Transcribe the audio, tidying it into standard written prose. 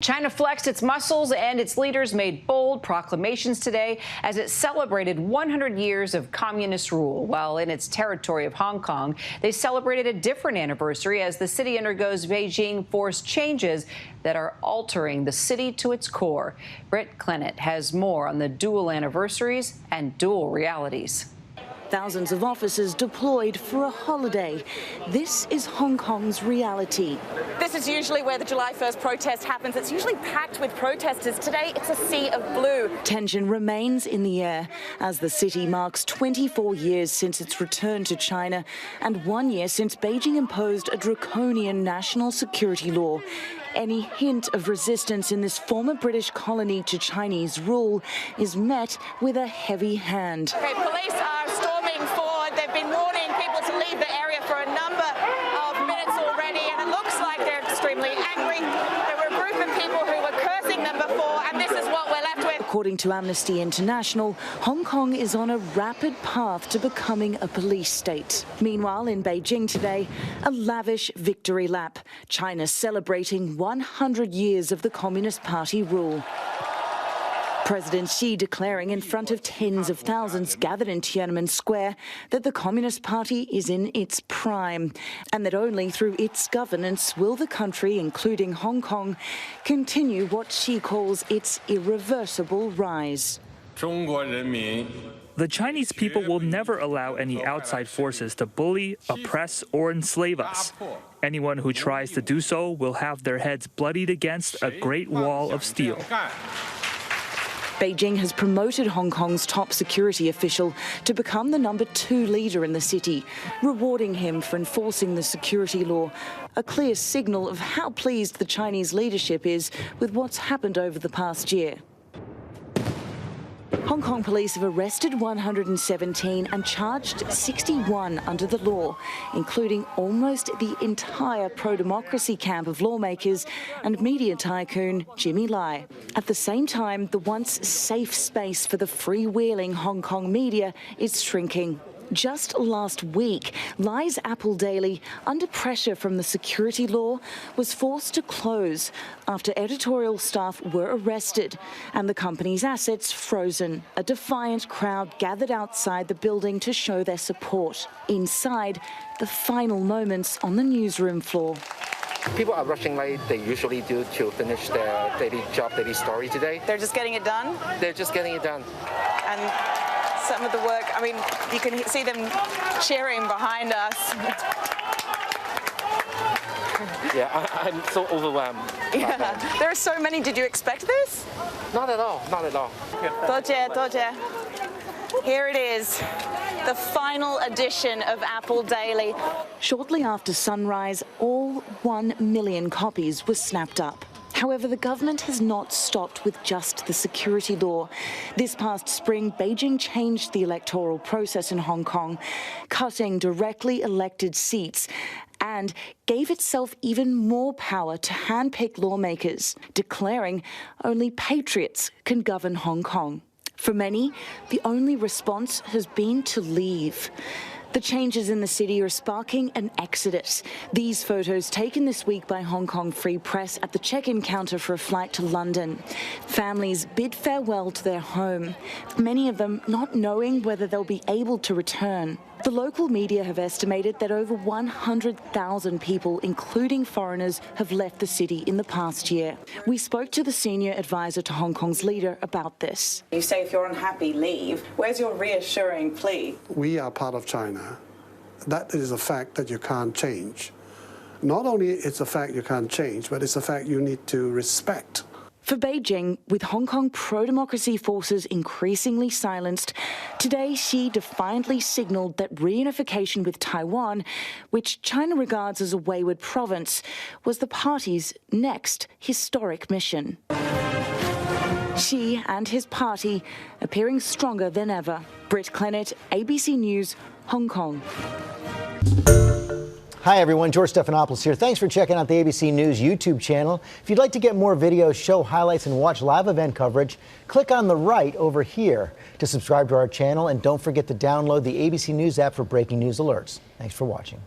China flexed its muscles and its leaders made bold proclamations today as it celebrated 100 years of communist rule. While in its territory of Hong Kong, they celebrated a different anniversary as the city undergoes Beijing-forced changes that are altering the city to its core. Britt Clennett has more on the dual anniversaries and dual realities. Thousands of officers deployed for a holiday. This is Hong Kong's reality. This is usually where the July 1st protest happens. It's usually packed with protesters. Today, it's a sea of blue. Tension remains in the air as the city marks 24 years since its return to China and 1 year since Beijing imposed a draconian national security law. Any hint of resistance in this former British colony to Chinese rule is met with a heavy hand. Okay, police are storming forward. They've been warning people to leave the area for a number of minutes already, and it looks like they're extremely angry. There were a group of people who were cursing them before, and this is what we're left with. According to Amnesty International, Hong Kong is on a rapid path to becoming a police state. Meanwhile, in Beijing today, a lavish victory lap. China celebrating 100 years of the Communist Party rule. President Xi declaring in front of tens of thousands gathered in Tiananmen Square that the Communist Party is in its prime and that only through its governance will the country, including Hong Kong, continue what Xi calls its irreversible rise. The Chinese people will never allow any outside forces to bully, oppress, or enslave us. Anyone who tries to do so will have their heads bloodied against a great wall of steel. Beijing has promoted Hong Kong's top security official to become the #2 leader in the city, rewarding him for enforcing the security law, a clear signal of how pleased the Chinese leadership is with what's happened over the past year. Hong Kong police have arrested 117 and charged 61 under the law, including almost the entire pro-democracy camp of lawmakers and media tycoon Jimmy Lai. At the same time, the once safe space for the freewheeling Hong Kong media is shrinking. Just last week, Lai's Apple Daily, under pressure from the security law, was forced to close after editorial staff were arrested and the company's assets frozen. A defiant crowd gathered outside the building to show their support. Inside, the final moments on the newsroom floor. People are rushing like they usually do to finish their daily job, daily story today. They're just getting it done? They're just getting it done. And some of the work, I mean, you can see them cheering behind us. Yeah, I'm so overwhelmed. Yeah, there are so many. Did you expect this? Not at all, not at all. 多謝, 多謝. Here it is, the final edition of Apple Daily. Shortly after sunrise, all 1 million copies were snapped up. However, the government has not stopped with just the security law. This past spring, Beijing changed the electoral process in Hong Kong, cutting directly elected seats, and gave itself even more power to handpick lawmakers, declaring only patriots can govern Hong Kong. For many, the only response has been to leave. The changes in the city are sparking an exodus. These photos taken this week by Hong Kong Free Press at the check-in counter for a flight to London. Families bid farewell to their home, many of them not knowing whether they'll be able to return. The local media have estimated that over 100,000 people, including foreigners, have left the city in the past year. We spoke to the senior advisor to Hong Kong's leader about this. You say if you're unhappy, leave. Where's your reassuring plea? We are part of China. That is a fact that you can't change. Not only it's a fact you can't change, but it's a fact you need to respect. For Beijing, with Hong Kong pro-democracy forces increasingly silenced, today Xi defiantly signalled that reunification with Taiwan, which China regards as a wayward province, was the party's next historic mission. Xi and his party appearing stronger than ever. Britt Clennett, ABC News, Hong Kong. Hi everyone, George Stephanopoulos here. Thanks for checking out the ABC News YouTube channel. If you'd like to get more videos, show highlights, and watch live event coverage, click on the right over here to subscribe to our channel, and don't forget to download the ABC News app for breaking news alerts. Thanks for watching.